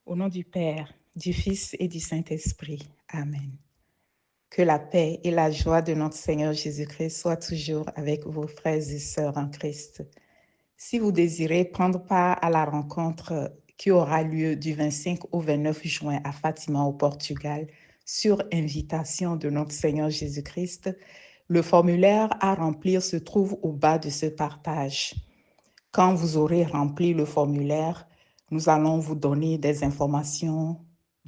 Au nom du Père, du Fils et du Saint-Esprit. Amen. Que la paix et la joie de notre Seigneur Jésus-Christ soient toujours avec vos frères et sœurs en Christ. Si vous désirez prendre part à la rencontre qui aura lieu du 25 au 29 juin à Fatima au Portugal, sur invitation de notre Seigneur Jésus-Christ, le formulaire à remplir se trouve au bas de ce partage. Quand vous aurez rempli le formulaire, nous allons vous donner des informations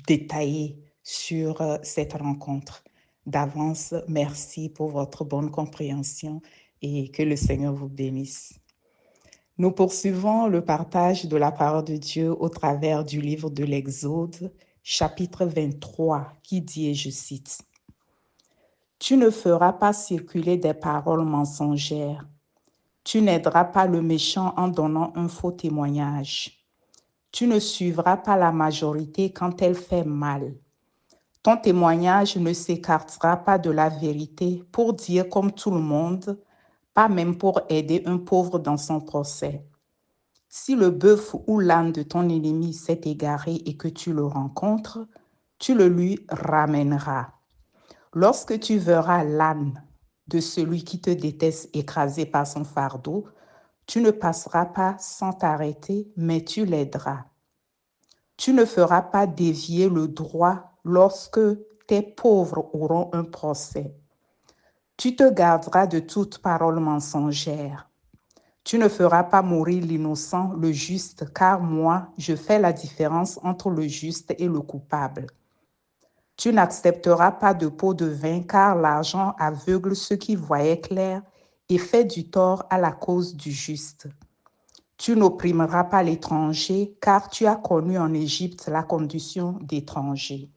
détaillées sur cette rencontre. D'avance, merci pour votre bonne compréhension et que le Seigneur vous bénisse. Nous poursuivons le partage de la parole de Dieu au travers du livre de l'Exode, chapitre 23, qui dit, et je cite, « Tu ne feras pas circuler des paroles mensongères. Tu n'aideras pas le méchant en donnant un faux témoignage. Tu ne suivras pas la majorité quand elle fait mal. Ton témoignage ne s'écartera pas de la vérité pour dire comme tout le monde, pas même pour aider un pauvre dans son procès. Si le bœuf ou l'âne de ton ennemi s'est égaré et que tu le rencontres, tu le lui ramèneras. Lorsque tu verras l'âne de celui qui te déteste écrasé par son fardeau, tu ne passeras pas sans t'arrêter, mais tu l'aideras. Tu ne feras pas dévier le droit lorsque tes pauvres auront un procès. Tu te garderas de toute parole mensongère. Tu ne feras pas mourir l'innocent, le juste, car moi, je fais la différence entre le juste et le coupable. Tu n'accepteras pas de pot de vin, car l'argent aveugle ceux qui voyaient clair et fait du tort à la cause du juste. Tu n'opprimeras pas l'étranger, car tu as connu en Égypte la condition d'étranger.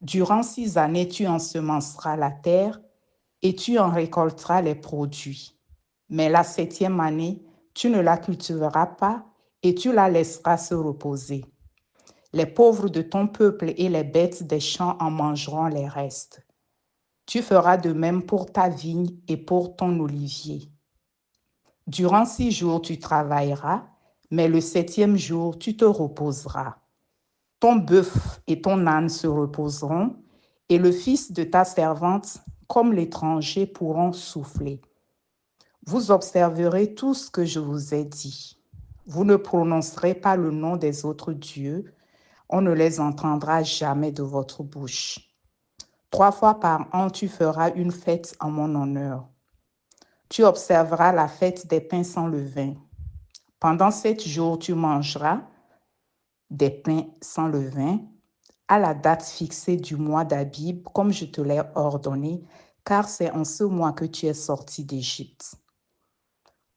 Durant 6 années, tu ensemenceras la terre et tu en récolteras les produits. Mais la 7e année, tu ne la cultiveras pas et tu la laisseras se reposer. Les pauvres de ton peuple et les bêtes des champs en mangeront les restes. Tu feras de même pour ta vigne et pour ton olivier. Durant 6 jours, tu travailleras, mais le 7e jour, tu te reposeras. Ton bœuf et ton âne se reposeront, et le fils de ta servante, comme l'étranger, pourront souffler. Vous observerez tout ce que je vous ai dit. Vous ne prononcerez pas le nom des autres dieux, on ne les entendra jamais de votre bouche. 3 fois par an, tu feras une fête en mon honneur. Tu observeras la fête des pains sans levain. Pendant 7 jours, tu mangeras des pains sans levain à la date fixée du mois d'Abib, comme je te l'ai ordonné, car c'est en ce mois que tu es sorti d'Égypte.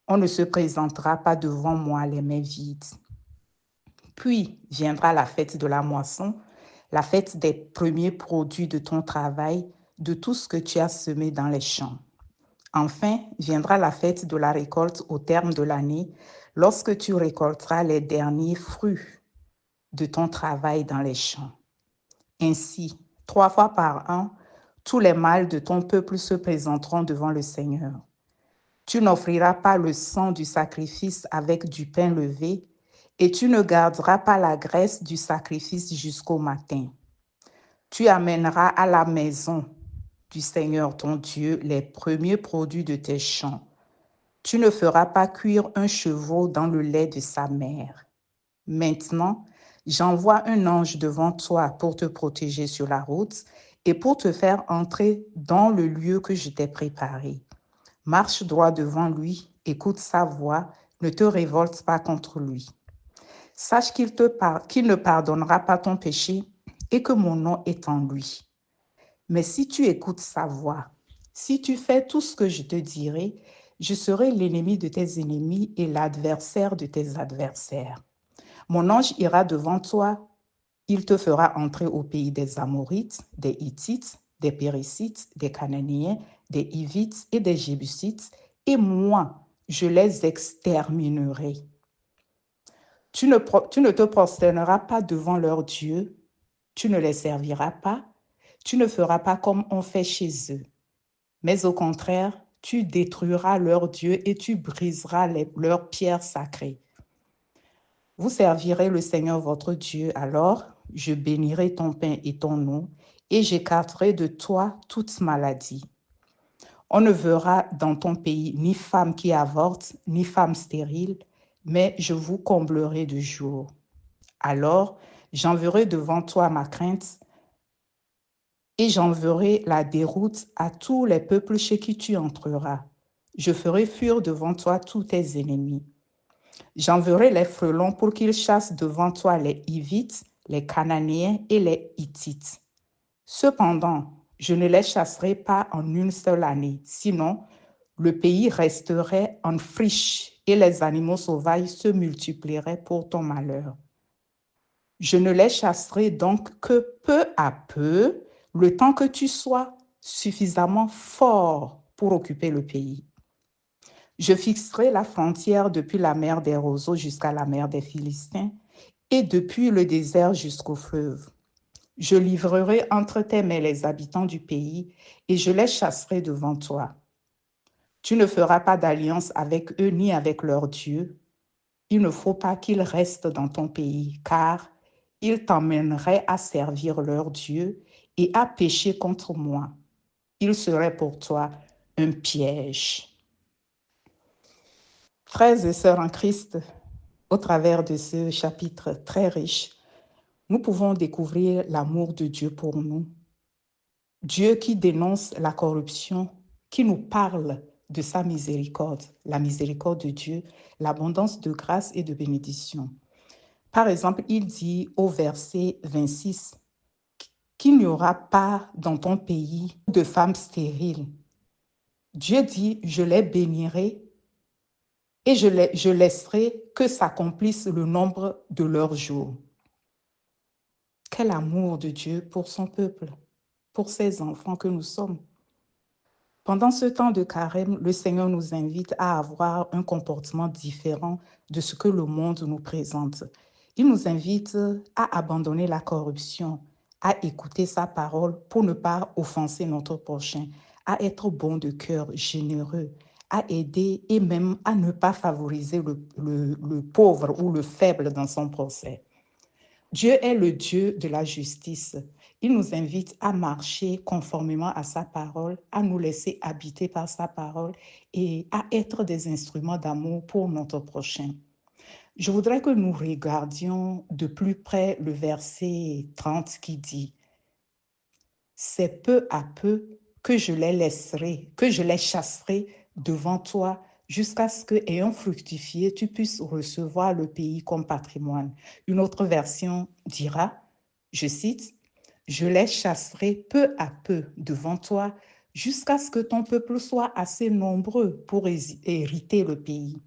On ne se présentera pas devant moi les mains vides. Puis viendra la fête de la moisson, la fête des premiers produits de ton travail, de tout ce que tu as semé dans les champs. Enfin, viendra la fête de la récolte au terme de l'année, lorsque tu récolteras les derniers fruits de ton travail dans les champs. Ainsi, 3 fois par an, tous les mâles de ton peuple se présenteront devant le Seigneur. Tu n'offriras pas le sang du sacrifice avec du pain levé, et tu ne garderas pas la graisse du sacrifice jusqu'au matin. Tu amèneras à la maison du Seigneur ton Dieu les premiers produits de tes champs. Tu ne feras pas cuire un chevreau dans le lait de sa mère. Maintenant, j'envoie un ange devant toi pour te protéger sur la route et pour te faire entrer dans le lieu que je t'ai préparé. Marche droit devant lui, écoute sa voix, ne te révolte pas contre lui. Sache qu'il ne pardonnera pas ton péché et que mon nom est en lui. Mais si tu écoutes sa voix, si tu fais tout ce que je te dirai, je serai l'ennemi de tes ennemis et l'adversaire de tes adversaires. Mon ange ira devant toi, il te fera entrer au pays des Amorites, des Hittites, des Péricites, des Cananéens, des Hivites et des Jébusites, et moi, je les exterminerai. Tu ne te prosterneras pas devant leurs dieux, tu ne les serviras pas, tu ne feras pas comme on fait chez eux. Mais au contraire, tu détruiras leurs dieux et tu briseras leurs pierres sacrées. Vous servirez le Seigneur votre Dieu, alors je bénirai ton pain et ton eau, et j'écarterai de toi toute maladie. On ne verra dans ton pays ni femme qui avorte, ni femme stérile, mais je vous comblerai de jours. Alors j'enverrai devant toi ma crainte, et j'enverrai la déroute à tous les peuples chez qui tu entreras. Je ferai fuir devant toi tous tes ennemis. J'enverrai les frelons pour qu'ils chassent devant toi les Hivites, les Cananéens et les Hittites. Cependant, je ne les chasserai pas en une seule année, sinon le pays resterait en friche et les animaux sauvages se multiplieraient pour ton malheur. Je ne les chasserai donc que peu à peu, le temps que tu sois suffisamment fort pour occuper le pays. Je fixerai la frontière depuis la mer des roseaux jusqu'à la mer des Philistins et depuis le désert jusqu'au fleuve. Je livrerai entre tes mains les habitants du pays et je les chasserai devant toi. Tu ne feras pas d'alliance avec eux ni avec leurs dieux. Il ne faut pas qu'ils restent dans ton pays, car ils t'emmèneraient à servir leurs dieux et à pécher contre moi. Ils seraient pour toi un piège. Frères et sœurs en Christ, au travers de ce chapitre très riche, nous pouvons découvrir l'amour de Dieu pour nous. Dieu qui dénonce la corruption, qui nous parle de sa miséricorde, la miséricorde de Dieu, l'abondance de grâce et de bénédiction. Par exemple, il dit au verset 26 qu'il n'y aura pas dans ton pays de femmes stériles. Dieu dit, je les bénirai et je laisserai que s'accomplisse le nombre de leurs jours. Quel amour de Dieu pour son peuple, pour ses enfants que nous sommes. Pendant ce temps de carême, le Seigneur nous invite à avoir un comportement différent de ce que le monde nous présente. Il nous invite à abandonner la corruption, à écouter sa parole pour ne pas offenser notre prochain, à être bon de cœur, généreux, à aider et même à ne pas favoriser le pauvre ou le faible dans son procès. Dieu est le Dieu de la justice. Il nous invite à marcher conformément à sa parole, à nous laisser habiter par sa parole et à être des instruments d'amour pour notre prochain. Je voudrais que nous regardions de plus près le verset 30 qui dit « C'est peu à peu que je les laisserai, que je les chasserai devant toi jusqu'à ce que, ayant fructifié, tu puisses recevoir le pays comme patrimoine. » Une autre version dira, je cite, « Je les chasserai peu à peu devant toi jusqu'à ce que ton peuple soit assez nombreux pour hériter le pays. »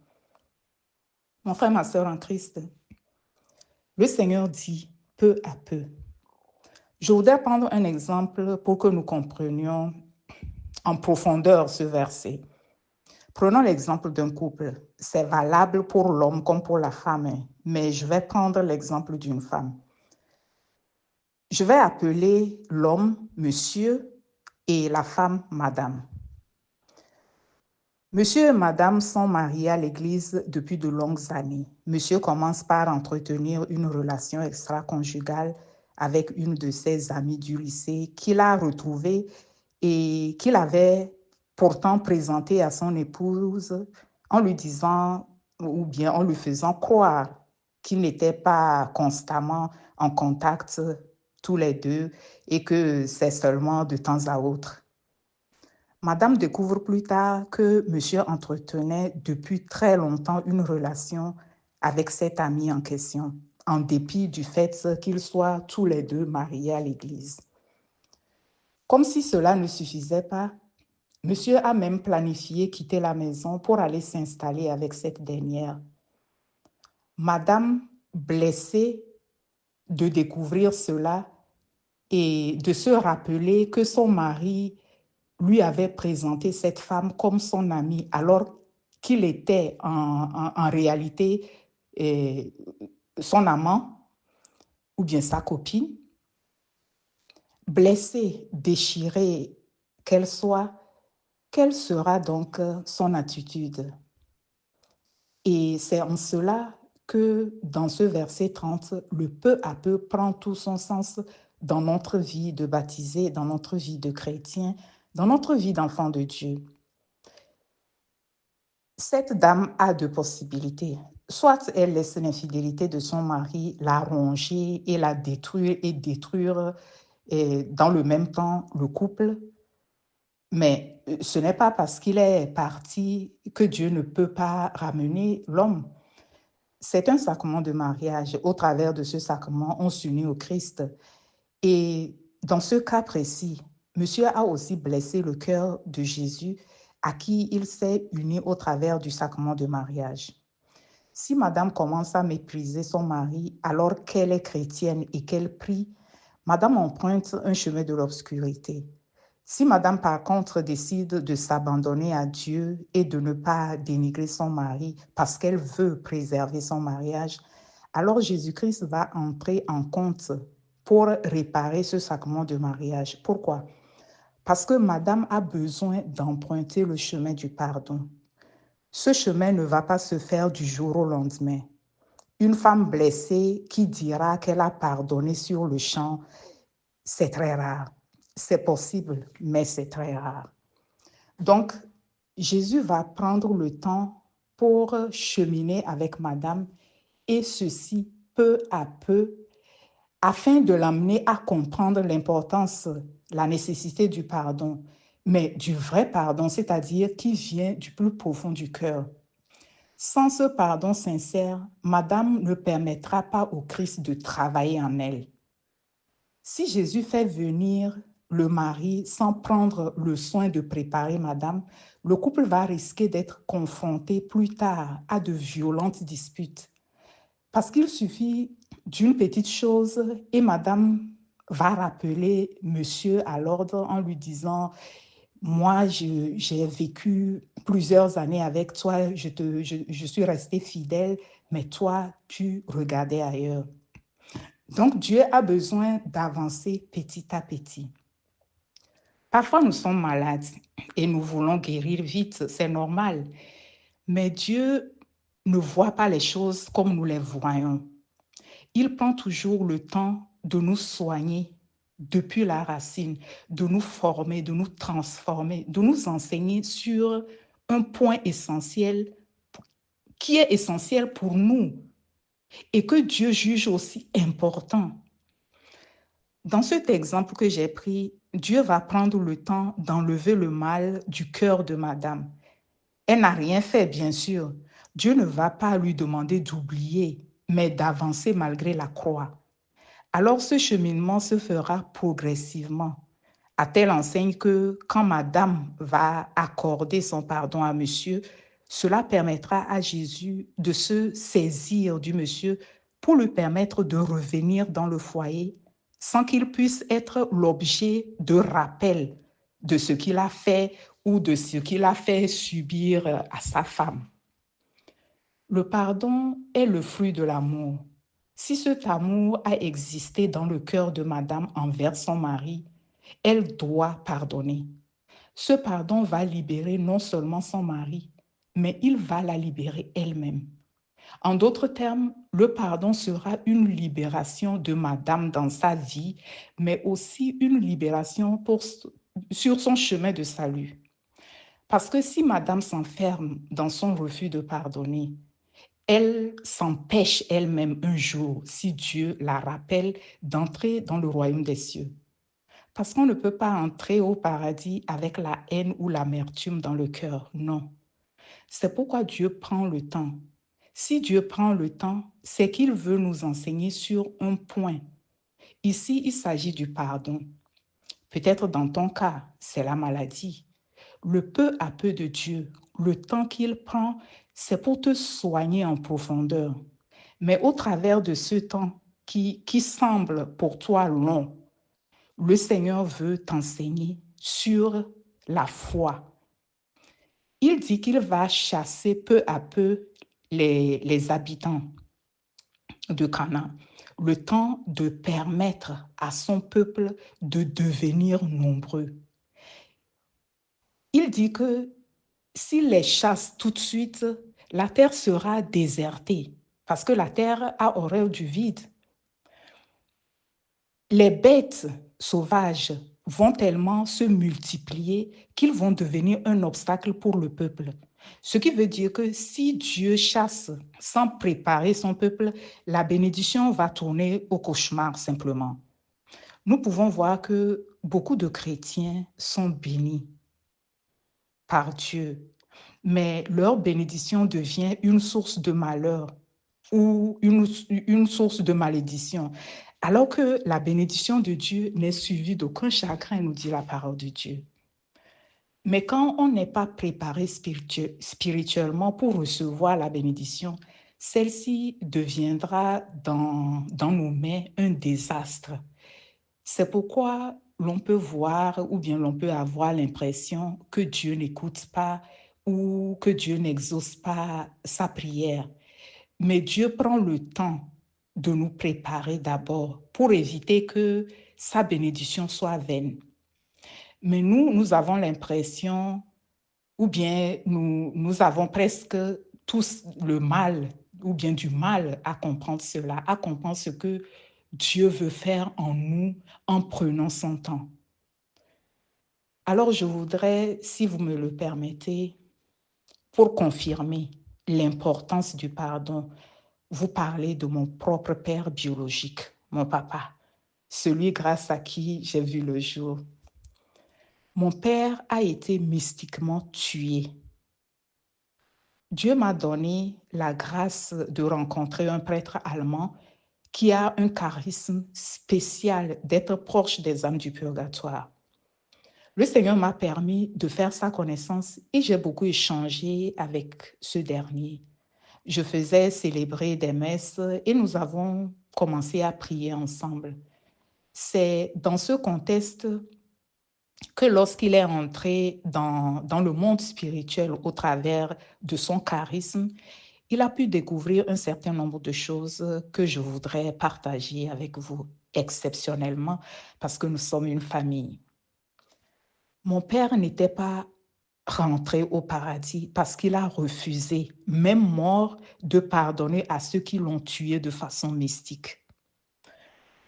Mon frère, ma sœur en Christ, le Seigneur dit peu à peu. Je voudrais prendre un exemple pour que nous comprenions en profondeur ce verset. Prenons l'exemple d'un couple. C'est valable pour l'homme comme pour la femme, mais je vais prendre l'exemple d'une femme. Je vais appeler l'homme monsieur et la femme madame. Monsieur et madame sont mariés à l'église depuis de longues années. Monsieur commence par entretenir une relation extra-conjugale avec une de ses amies du lycée qu'il a retrouvée et qu'il avait pourtant présentée à son épouse en lui disant ou bien en lui faisant croire qu'ils n'étaient pas constamment en contact tous les deux et que c'est seulement de temps à autre. Madame découvre plus tard que monsieur entretenait depuis très longtemps une relation avec cet ami en question, en dépit du fait qu'ils soient tous les deux mariés à l'église. Comme si cela ne suffisait pas, monsieur a même planifié quitter la maison pour aller s'installer avec cette dernière. Madame, blessée de découvrir cela et de se rappeler que son mari lui avait présenté cette femme comme son amie, alors qu'il était en réalité son amant ou bien sa copine. Blessée, déchirée qu'elle soit, quelle sera donc son attitude? Et c'est en cela que dans ce verset 30, le peu à peu prend tout son sens dans notre vie de baptisé, dans notre vie de chrétien, dans notre vie d'enfant de Dieu. Cette dame a deux possibilités. Soit elle laisse l'infidélité de son mari la ronger et la détruire et dans le même temps le couple, mais ce n'est pas parce qu'il est parti que Dieu ne peut pas ramener l'homme. C'est un sacrement de mariage. Au travers de ce sacrement, on s'unit au Christ. Et dans ce cas précis, Monsieur a aussi blessé le cœur de Jésus à qui il s'est uni au travers du sacrement de mariage. Si Madame commence à mépriser son mari alors qu'elle est chrétienne et qu'elle prie, Madame emprunte un chemin de l'obscurité. Si Madame, par contre, décide de s'abandonner à Dieu et de ne pas dénigrer son mari parce qu'elle veut préserver son mariage, alors Jésus-Christ va entrer en compte pour réparer ce sacrement de mariage. Pourquoi? Parce que Madame a besoin d'emprunter le chemin du pardon. Ce chemin ne va pas se faire du jour au lendemain. Une femme blessée qui dira qu'elle a pardonné sur le champ, c'est très rare. C'est possible, mais c'est très rare. Donc, Jésus va prendre le temps pour cheminer avec Madame et ceci peu à peu afin de l'amener à comprendre l'importance, la nécessité du pardon, mais du vrai pardon, c'est-à-dire qui vient du plus profond du cœur. Sans ce pardon sincère, Madame ne permettra pas au Christ de travailler en elle. Si Jésus fait venir le mari sans prendre le soin de préparer Madame, le couple va risquer d'être confronté plus tard à de violentes disputes. Parce qu'il suffit d'une petite chose et Madame va rappeler Monsieur à l'ordre en lui disant « Moi, j'ai vécu plusieurs années avec toi, je suis restée fidèle, mais toi, tu regardais ailleurs. » Donc, Dieu a besoin d'avancer petit à petit. Parfois, nous sommes malades et nous voulons guérir vite, c'est normal. Mais Dieu ne voit pas les choses comme nous les voyons. Il prend toujours le temps de nous soigner depuis la racine, de nous former, de nous transformer, de nous enseigner sur un point essentiel qui est essentiel pour nous et que Dieu juge aussi important. Dans cet exemple que j'ai pris, Dieu va prendre le temps d'enlever le mal du cœur de Madame. Elle n'a rien fait, bien sûr. Dieu ne va pas lui demander d'oublier, mais d'avancer malgré la croix. Alors ce cheminement se fera progressivement, à telle enseigne que quand Madame va accorder son pardon à Monsieur, cela permettra à Jésus de se saisir du Monsieur pour lui permettre de revenir dans le foyer sans qu'il puisse être l'objet de rappel de ce qu'il a fait ou de ce qu'il a fait subir à sa femme. Le pardon est le fruit de l'amour. Si cet amour a existé dans le cœur de Madame envers son mari, elle doit pardonner. Ce pardon va libérer non seulement son mari, mais il va la libérer elle-même. En d'autres termes, le pardon sera une libération de Madame dans sa vie, mais aussi une libération sur son chemin de salut. Parce que si Madame s'enferme dans son refus de pardonner, elle s'empêche elle-même un jour, si Dieu la rappelle, d'entrer dans le royaume des cieux. Parce qu'on ne peut pas entrer au paradis avec la haine ou l'amertume dans le cœur, non. C'est pourquoi Dieu prend le temps. Si Dieu prend le temps, c'est qu'il veut nous enseigner sur un point. Ici, il s'agit du pardon. Peut-être dans ton cas, c'est la maladie. Le peu à peu de Dieu, le temps qu'il prend, c'est pour te soigner en profondeur. Mais au travers de ce temps qui semble pour toi long, le Seigneur veut t'enseigner sur la foi. Il dit qu'il va chasser peu à peu les habitants de Canaan, le temps de permettre à son peuple de devenir nombreux. Il dit que s'il les chasse tout de suite, la terre sera désertée. parce que la terre a horreur du vide. Les bêtes sauvages vont tellement se multiplier qu'ils vont devenir un obstacle pour le peuple. Ce qui veut dire que si Dieu chasse sans préparer son peuple, la bénédiction va tourner au cauchemar simplement. Nous pouvons voir que beaucoup de chrétiens sont bénis par Dieu, mais leur bénédiction devient une source de malheur ou une source de malédiction. Alors que la bénédiction de Dieu n'est suivie d'aucun chagrin, nous dit la parole de Dieu. Mais quand on n'est pas préparé spirituellement pour recevoir la bénédiction, celle-ci deviendra dans nos mains un désastre. C'est pourquoi l'on peut voir ou bien l'on peut avoir l'impression que Dieu n'écoute pas ou que Dieu n'exauce pas sa prière. Mais Dieu prend le temps de nous préparer d'abord pour éviter que sa bénédiction soit vaine. Mais nous avons l'impression, ou bien nous avons presque tous le mal, ou bien du mal à comprendre cela, à comprendre ce que Dieu veut faire en nous en prenant son temps. Alors je voudrais, si vous me le permettez, pour confirmer l'importance du pardon, vous parler de mon propre père biologique, mon papa, celui grâce à qui j'ai vu le jour. Mon père a été mystiquement tué. Dieu m'a donné la grâce de rencontrer un prêtre allemand qui a un charisme spécial d'être proche des âmes du purgatoire. Le Seigneur m'a permis de faire sa connaissance et j'ai beaucoup échangé avec ce dernier. Je faisais célébrer des messes et nous avons commencé à prier ensemble. C'est dans ce contexte que lorsqu'il est entré dans le monde spirituel au travers de son charisme, il a pu découvrir un certain nombre de choses que je voudrais partager avec vous exceptionnellement parce que nous sommes une famille. Mon père n'était pas rentré au paradis parce qu'il a refusé, même mort, de pardonner à ceux qui l'ont tué de façon mystique.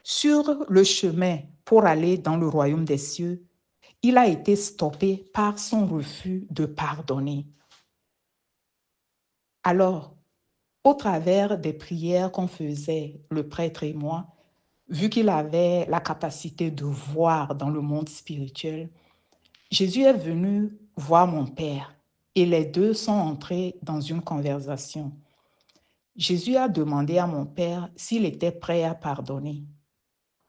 Sur le chemin pour aller dans le royaume des cieux, il a été stoppé par son refus de pardonner. Alors, au travers des prières qu'on faisait, le prêtre et moi, vu qu'il avait la capacité de voir dans le monde spirituel, Jésus est venu voir mon père et les deux sont entrés dans une conversation. Jésus a demandé à mon père s'il était prêt à pardonner.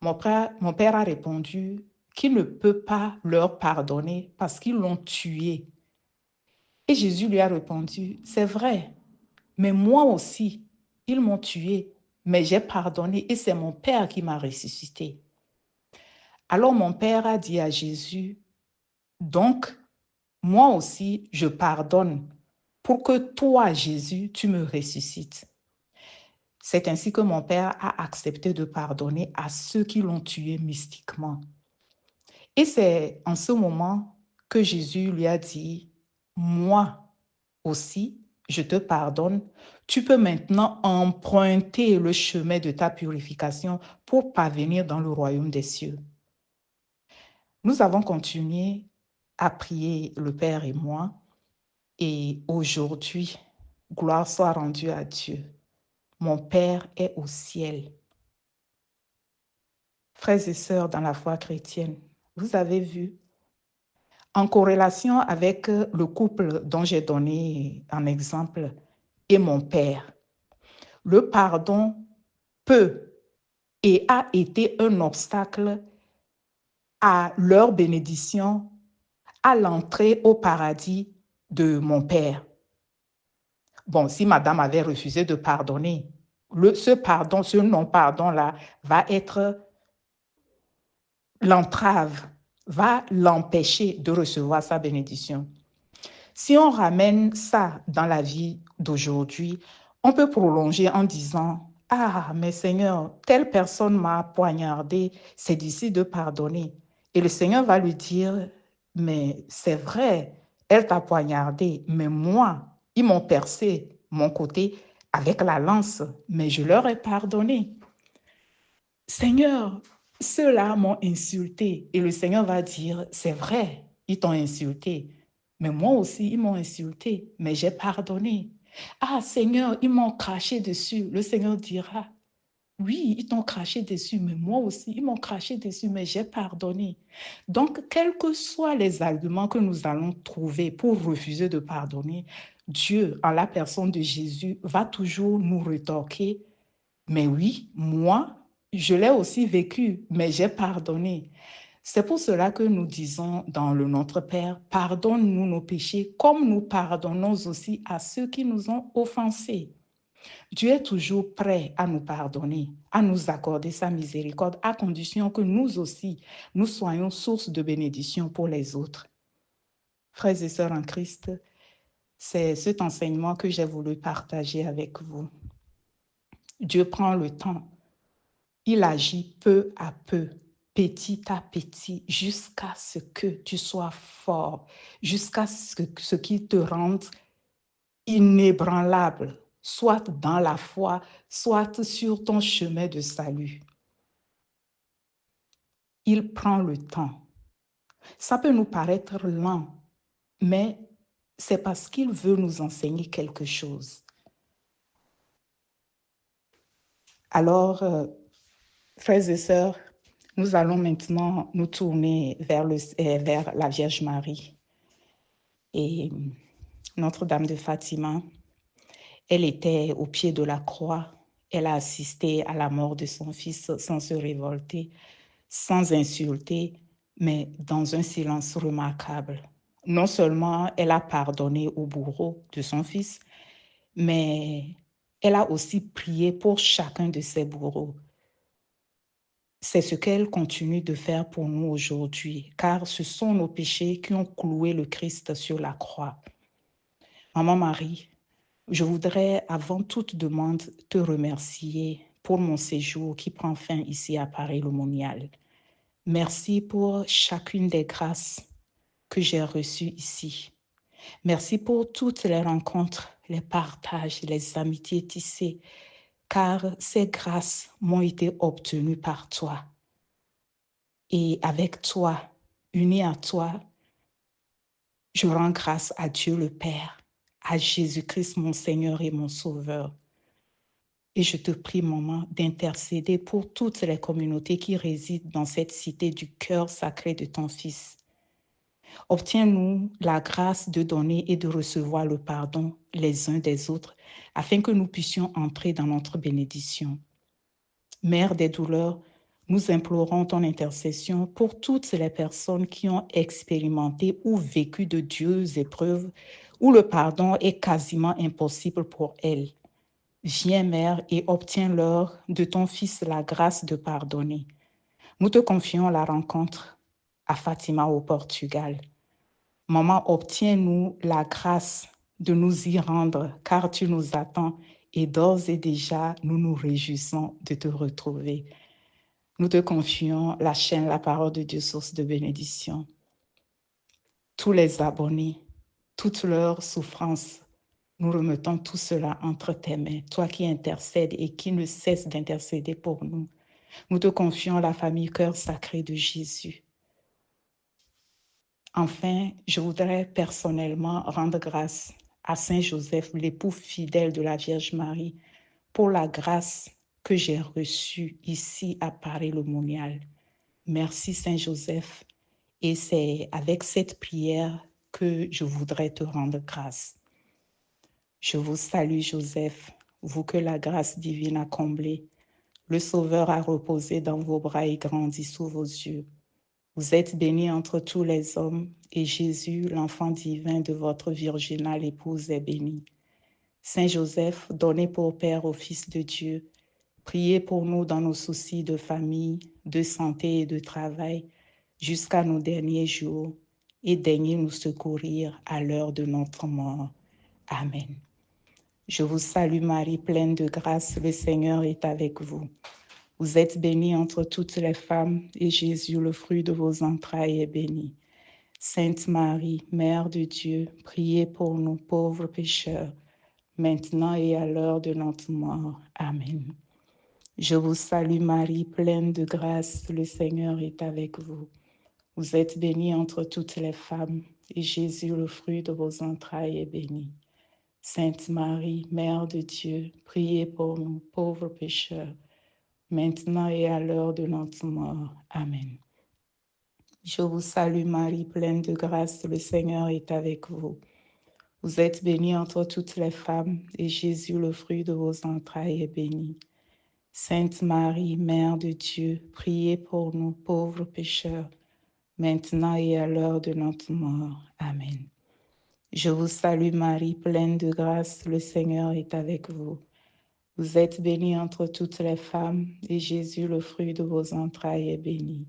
Mon père a répondu qu'il ne peut pas leur pardonner parce qu'ils l'ont tué. Et Jésus lui a répondu, c'est vrai, mais moi aussi, ils m'ont tué, mais j'ai pardonné et c'est mon père qui m'a ressuscité. Alors mon père a dit à Jésus, donc, moi aussi, je pardonne pour que toi, Jésus, tu me ressuscites. C'est ainsi que mon père a accepté de pardonner à ceux qui l'ont tué mystiquement. Et c'est en ce moment que Jésus lui a dit, moi aussi, je te pardonne. Tu peux maintenant emprunter le chemin de ta purification pour parvenir dans le royaume des cieux. Nous avons continué à prier le Père et moi. Et aujourd'hui, gloire soit rendue à Dieu. Mon Père est au ciel. Frères et sœurs dans la foi chrétienne, vous avez vu, en corrélation avec le couple dont j'ai donné un exemple et mon Père, le pardon peut et a été un obstacle à leur bénédiction, à l'entrée au paradis de mon Père. Bon, si madame avait refusé de pardonner, ce non-pardon-là va être l'entrave, va l'empêcher de recevoir sa bénédiction. Si on ramène ça dans la vie d'aujourd'hui, on peut prolonger en disant, « Ah, mais Seigneur, telle personne m'a poignardé, c'est d'ici de pardonner. » Et le Seigneur va lui dire, « Mais c'est vrai, elle t'a poignardé, mais moi, ils m'ont percé mon côté, avec la lance, mais je leur ai pardonné. Seigneur, ceux-là m'ont insulté. Et le Seigneur va dire, c'est vrai, ils t'ont insulté. Mais moi aussi, ils m'ont insulté, mais j'ai pardonné. Ah, Seigneur, ils m'ont craché dessus. Le Seigneur dira, oui, ils t'ont craché dessus, mais moi aussi, ils m'ont craché dessus, mais j'ai pardonné. Donc, quels que soient les arguments que nous allons trouver pour refuser de pardonner, Dieu, en la personne de Jésus, va toujours nous rétorquer, mais oui, moi, je l'ai aussi vécu, mais j'ai pardonné. C'est pour cela que nous disons dans le Notre Père, pardonne-nous nos péchés comme nous pardonnons aussi à ceux qui nous ont offensés. Dieu est toujours prêt à nous pardonner, à nous accorder sa miséricorde, à condition que nous aussi, nous soyons source de bénédiction pour les autres. Frères et sœurs en Christ, c'est cet enseignement que j'ai voulu partager avec vous. Dieu prend le temps. Il agit peu à peu, petit à petit, jusqu'à ce que tu sois fort, jusqu'à ce qu'il te rende inébranlable, soit dans la foi, soit sur ton chemin de salut. Il prend le temps. Ça peut nous paraître lent, mais c'est parce qu'il veut nous enseigner quelque chose. Alors, frères et sœurs, nous allons maintenant nous tourner vers la Vierge Marie. Et Notre-Dame de Fatima, elle était au pied de la croix. Elle a assisté à la mort de son fils sans se révolter, sans insulter, mais dans un silence remarquable. Non seulement elle a pardonné au bourreau de son fils, mais elle a aussi prié pour chacun de ses bourreaux. C'est ce qu'elle continue de faire pour nous aujourd'hui, car ce sont nos péchés qui ont cloué le Christ sur la croix. Maman Marie, je voudrais, avant toute demande, te remercier pour mon séjour qui prend fin ici à Paris-le-Monial. Merci pour chacune des grâces que j'ai reçues ici. Merci pour toutes les rencontres, les partages, les amitiés tissées, car ces grâces m'ont été obtenues par toi. Et avec toi, unie à toi, je rends grâce à Dieu le Père, à Jésus-Christ mon Seigneur et mon Sauveur. Et je te prie, maman, d'intercéder pour toutes les communautés qui résident dans cette cité du cœur sacré de ton Fils. Obtiens-nous la grâce de donner et de recevoir le pardon les uns des autres, afin que nous puissions entrer dans notre bénédiction. Mère des douleurs, nous implorons ton intercession pour toutes les personnes qui ont expérimenté ou vécu de dieuses épreuves où le pardon est quasiment impossible pour elles. Viens, Mère, et obtiens-leur de ton Fils la grâce de pardonner. Nous te confions la rencontre à Fatima au Portugal. Maman, obtiens-nous la grâce de nous y rendre, car tu nous attends et d'ores et déjà, nous nous réjouissons de te retrouver. Nous te confions la chaîne La Parole de Dieu, source de bénédiction. Tous les abonnés, toutes leurs souffrances, nous remettons tout cela entre tes mains, toi qui intercèdes et qui ne cesses d'intercéder pour nous. Nous te confions la famille Cœur Sacré de Jésus. Enfin, je voudrais personnellement rendre grâce à Saint Joseph, l'époux fidèle de la Vierge Marie, pour la grâce que j'ai reçue ici à Paris-le-Monial. Merci Saint Joseph, et c'est avec cette prière que je voudrais te rendre grâce. Je vous salue Joseph, vous que la grâce divine a comblé. Le Sauveur a reposé dans vos bras et grandi sous vos yeux. Vous êtes bénie entre tous les hommes, et Jésus, l'enfant divin de votre virginale épouse, est béni. Saint Joseph, donné pour Père au Fils de Dieu, priez pour nous dans nos soucis de famille, de santé et de travail, jusqu'à nos derniers jours, et daignez nous secourir à l'heure de notre mort. Amen. Je vous salue Marie, pleine de grâce, le Seigneur est avec vous. Vous êtes bénie entre toutes les femmes, et Jésus, le fruit de vos entrailles, est béni. Sainte Marie, Mère de Dieu, priez pour nous pauvres pécheurs, maintenant et à l'heure de notre mort. Amen. Je vous salue Marie, pleine de grâce, le Seigneur est avec vous. Vous êtes bénie entre toutes les femmes, et Jésus, le fruit de vos entrailles, est béni. Sainte Marie, Mère de Dieu, priez pour nous, pauvres pécheurs, maintenant et à l'heure de notre mort. Amen. Je vous salue Marie, pleine de grâce, le Seigneur est avec vous. Vous êtes bénie entre toutes les femmes, et Jésus, le fruit de vos entrailles, est béni. Sainte Marie, Mère de Dieu, priez pour nous, pauvres pécheurs, maintenant et à l'heure de notre mort. Amen. Je vous salue Marie, pleine de grâce, le Seigneur est avec vous. Vous êtes bénie entre toutes les femmes, et Jésus, le fruit de vos entrailles, est béni.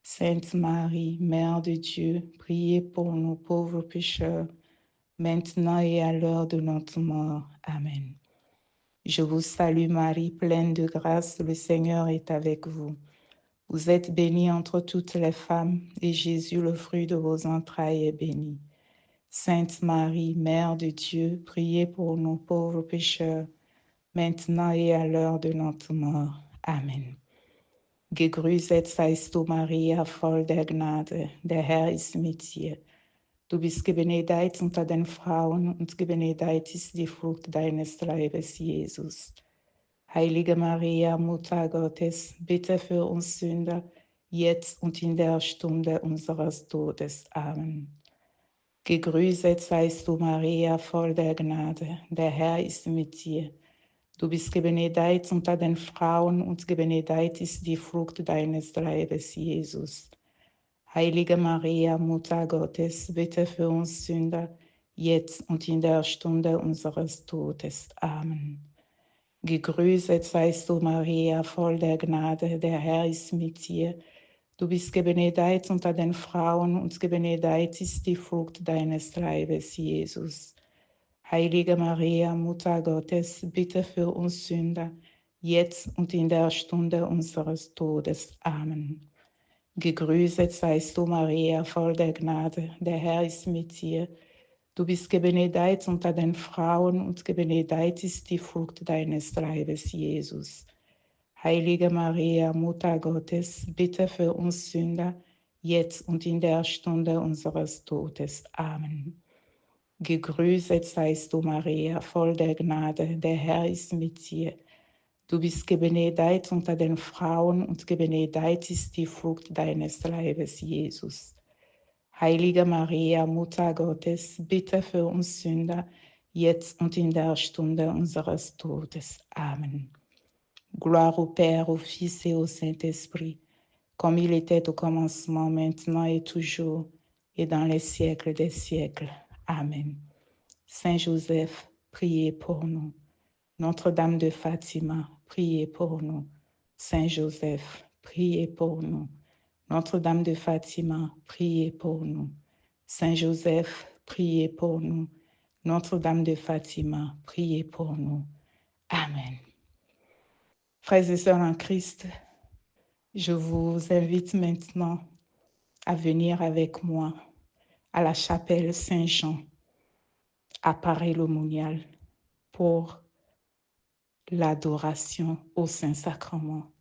Sainte Marie, Mère de Dieu, priez pour nous pauvres pécheurs, maintenant et à l'heure de notre mort. Amen. Je vous salue Marie, pleine de grâce, le Seigneur est avec vous. Vous êtes bénie entre toutes les femmes, et Jésus, le fruit de vos entrailles, est béni. Sainte Marie, Mère de Dieu, priez pour nous pauvres pécheurs, maintenant et à l'heure de notre mort. Amen. Gegrüßet seist du, Maria, voll der Gnade, der Herr ist mit dir. Du bist gebenedeit unter den Frauen und gebenedeit ist die Frucht deines Leibes, Jesus. Heilige Maria, Mutter Gottes, bitte für uns Sünder, jetzt und in der Stunde unseres Todes. Amen. Gegrüßet seist du, Maria, voll der Gnade, der Herr ist mit dir. Du bist gebenedeit unter den Frauen und gebenedeit ist die Frucht deines Leibes, Jesus. Heilige Maria, Mutter Gottes, bitte für uns Sünder, jetzt und in der Stunde unseres Todes. Amen. Gegrüßet seist du, Maria, voll der Gnade, der Herr ist mit dir. Du bist gebenedeit unter den Frauen und gebenedeit ist die Frucht deines Leibes, Jesus. Heilige Maria, Mutter Gottes, bitte für uns Sünder, jetzt und in der Stunde unseres Todes. Amen. Gegrüßet seist du, Maria, voll der Gnade, der Herr ist mit dir. Du bist gebenedeit unter den Frauen und gebenedeit ist die Frucht deines Leibes, Jesus. Heilige Maria, Mutter Gottes, bitte für uns Sünder, jetzt und in der Stunde unseres Todes. Amen. Gegrüßet seist du, Maria, voll der Gnade, der Herr ist mit dir. Du bist gebenedeit unter den Frauen und gebenedeit ist die Frucht deines Leibes, Jesus. Heilige Maria, Mutter Gottes, bitte für uns Sünder, jetzt und in der Stunde unseres Todes. Amen. Gloire au Père, au Fils et au Saint-Esprit, comme il était au commencement, maintenant et toujours, et dans les siècles des siècles. Amen. Saint Joseph, priez pour nous. Notre-Dame de Fatima, priez pour nous. Saint Joseph, priez pour nous. Notre-Dame de Fatima, priez pour nous. Saint Joseph, priez pour nous. Notre-Dame de Fatima, priez pour nous. Amen. Frères et sœurs en Christ, je vous invite maintenant à venir avec moi à la chapelle Saint-Jean, à Paray-le-Monial, pour l'adoration au Saint-Sacrement.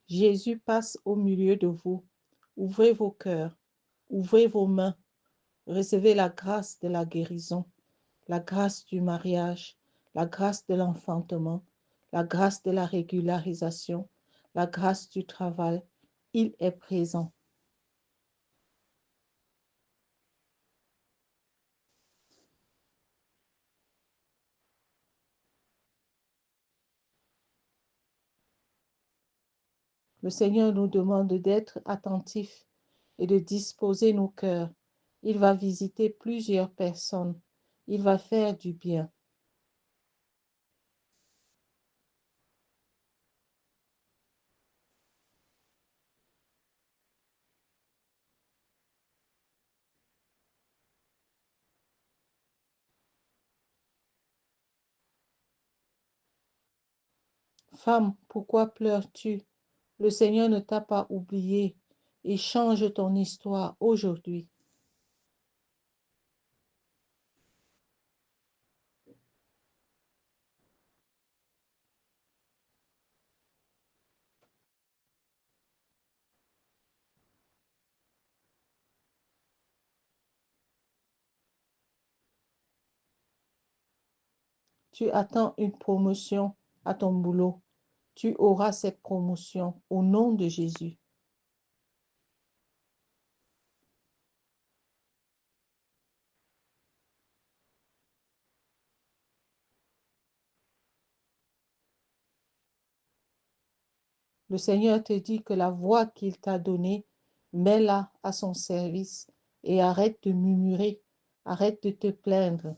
Jésus passe au milieu de vous. Ouvrez vos cœurs, ouvrez vos mains, recevez la grâce de la guérison, la grâce du mariage, la grâce de l'enfantement, la grâce de la régularisation, la grâce du travail. Il est présent. Le Seigneur nous demande d'être attentifs et de disposer nos cœurs. Il va visiter plusieurs personnes. Il va faire du bien. Femme, pourquoi pleures-tu? Le Seigneur ne t'a pas oublié et change ton histoire aujourd'hui. Tu attends une promotion à ton boulot. Tu auras cette promotion au nom de Jésus. Le Seigneur te dit que la voix qu'il t'a donnée, mets-la à son service et arrête de murmurer, arrête de te plaindre.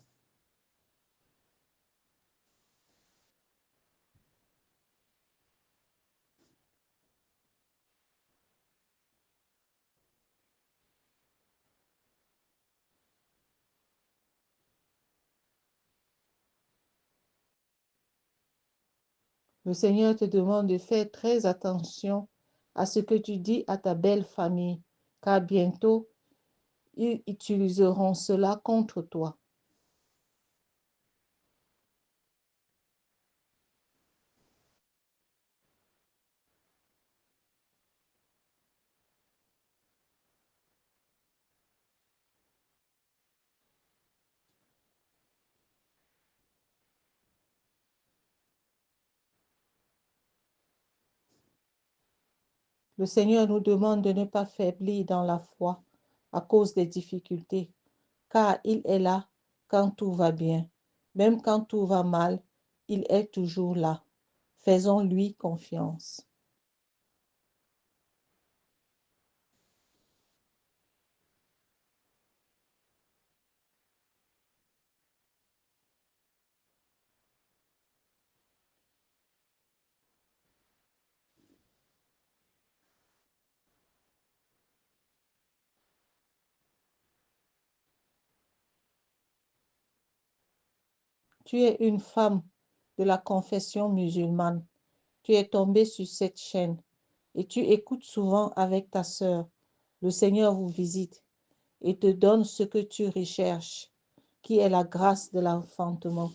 Le Seigneur te demande de faire très attention à ce que tu dis à ta belle famille, car bientôt, ils utiliseront cela contre toi. Le Seigneur nous demande de ne pas faiblir dans la foi à cause des difficultés, car il est là quand tout va bien. Même quand tout va mal, il est toujours là. Faisons-lui confiance. Tu es une femme de la confession musulmane. Tu es tombée sur cette chaîne et tu écoutes souvent avec ta sœur. Le Seigneur vous visite et te donne ce que tu recherches, qui est la grâce de l'enfantement.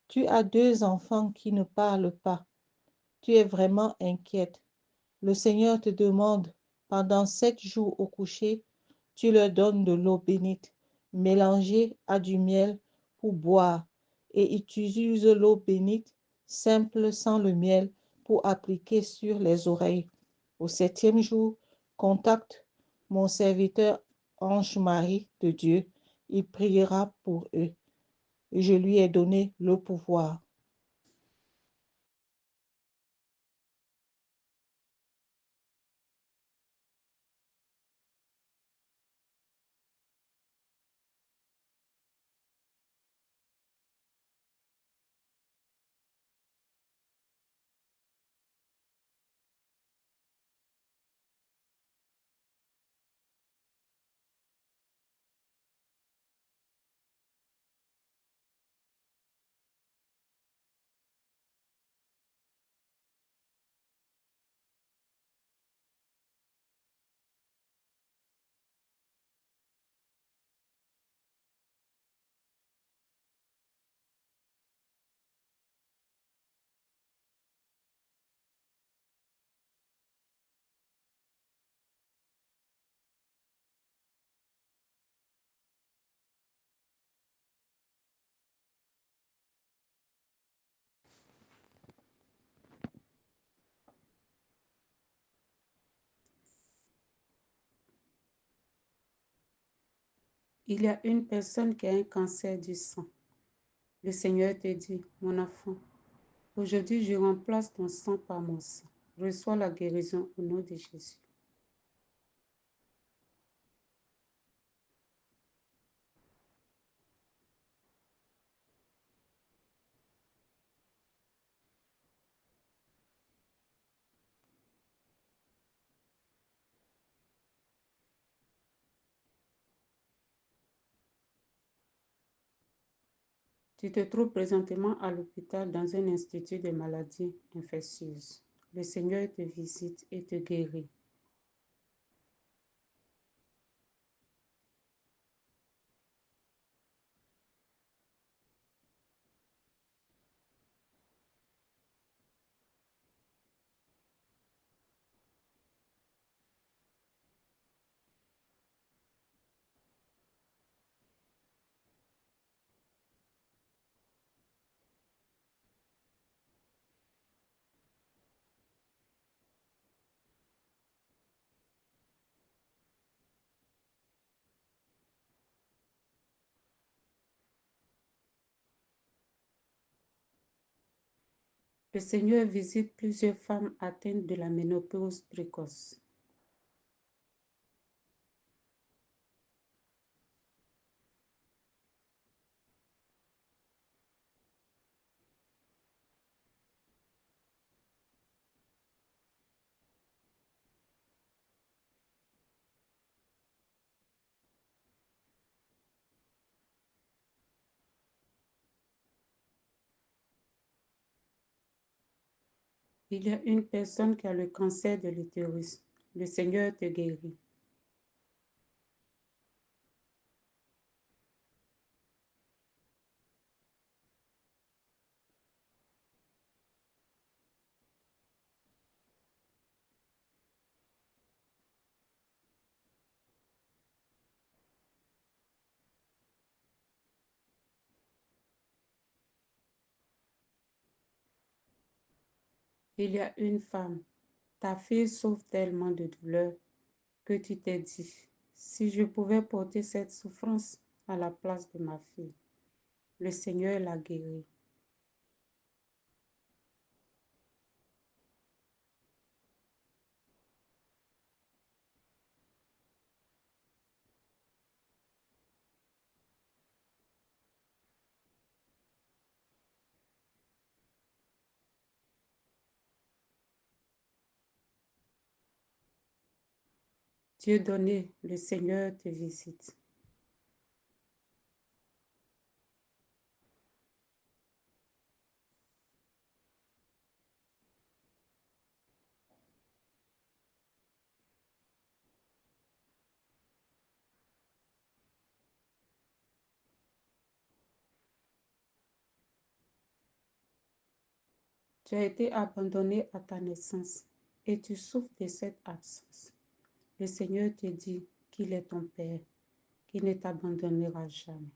Tu as deux enfants qui ne parlent pas. Tu es vraiment inquiète. Le Seigneur te demande, pendant 7 jours au coucher, tu leur donnes de l'eau bénite, mélangée à du miel pour boire, et utilise l'eau bénite, simple sans le miel, pour appliquer sur les oreilles. Au 7e jour, contacte mon serviteur Ange Marie de Dieu. Il priera pour eux. Et je lui ai donné le pouvoir. Il y a une personne qui a un cancer du sang. Le Seigneur te dit, mon enfant, aujourd'hui je remplace ton sang par mon sang. Reçois la guérison au nom de Jésus. Tu te trouves présentement à l'hôpital dans un institut de maladies infectieuses. Le Seigneur te visite et te guérit. Le Seigneur visite plusieurs femmes atteintes de la ménopause précoce. Il y a une personne qui a le cancer de l'utérus. Le Seigneur te guérit. Il y a une femme. Ta fille souffre tellement de douleur que tu t'es dit, si je pouvais porter cette souffrance à la place de ma fille, le Seigneur l'a guérie. Dieu donné, le Seigneur te visite. Tu as été abandonné à ta naissance et tu souffres de cette absence. Le Seigneur te dit qu'il est ton Père, qu'il ne t'abandonnera jamais.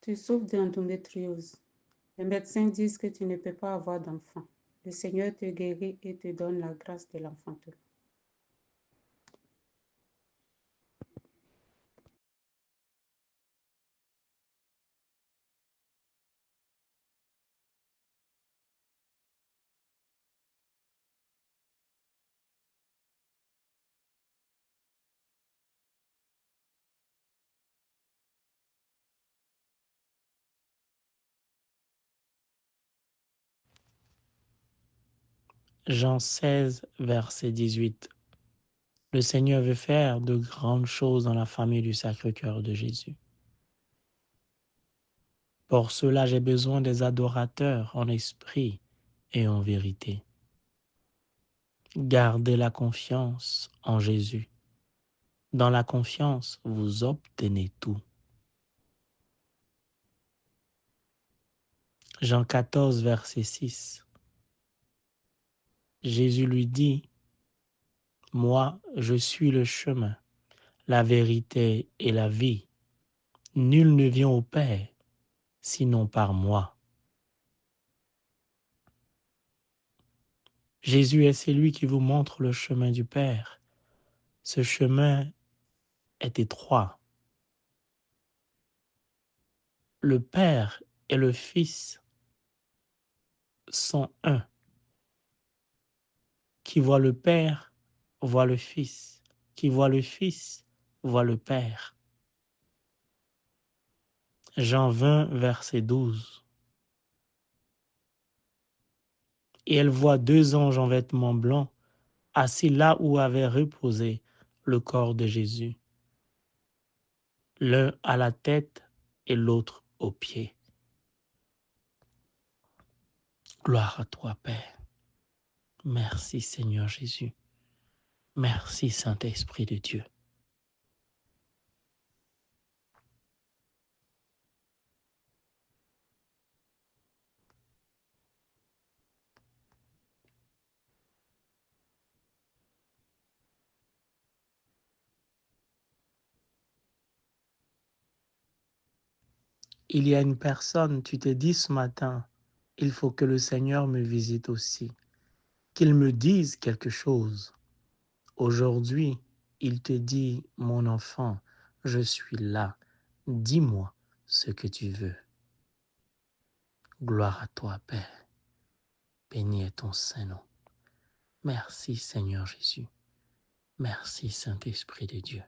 Tu souffres d'endométriose. Les médecins disent que tu ne peux pas avoir d'enfant. Le Seigneur te guérit et te donne la grâce de l'enfantement. Jean 16, verset 18. Le Seigneur veut faire de grandes choses dans la famille du Sacré-Cœur de Jésus. Pour cela, j'ai besoin des adorateurs en esprit et en vérité. Gardez la confiance en Jésus. Dans la confiance, vous obtenez tout. Jean 14, verset 6. Jésus lui dit, Moi, je suis le chemin, la vérité et la vie. Nul ne vient au Père, sinon par moi. Jésus est celui qui vous montre le chemin du Père. Ce chemin est étroit. Le Père et le Fils sont un. Qui voit le Père, voit le Fils. Qui voit le Fils, voit le Père. Jean 20, verset 12. Et elle voit deux anges en vêtements blancs, assis là où avait reposé le corps de Jésus, l'un à la tête et l'autre aux pieds. Gloire à toi, Père. Merci, Seigneur Jésus. Merci, Saint-Esprit de Dieu. Il y a une personne, tu t'es dit ce matin, il faut que le Seigneur me visite aussi, qu'il me dise quelque chose. Aujourd'hui, il te dit, mon enfant, je suis là, dis-moi ce que tu veux. Gloire à toi, Père. Béni est ton Saint-Nom. Merci, Seigneur Jésus. Merci, Saint-Esprit de Dieu.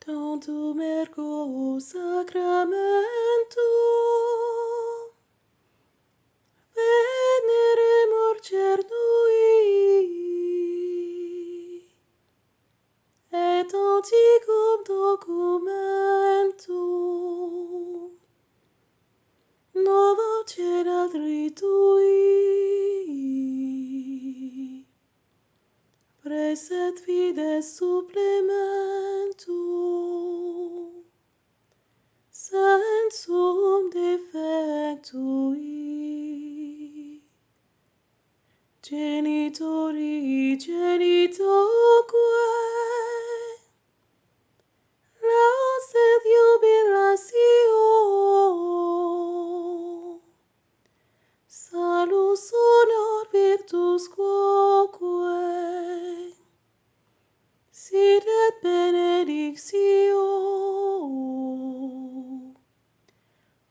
Tantum ergo sacramentum veneremur cernui et antiquum documentum novo celadri tui praeset fides supplementum sensum defectui genitori genitoque laus et jubilatio salus honor virtus quoque sit et benedictio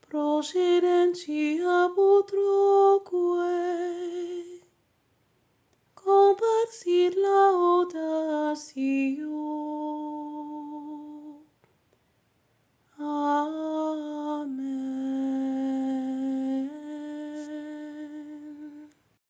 procedentia putroque comparsit laudatio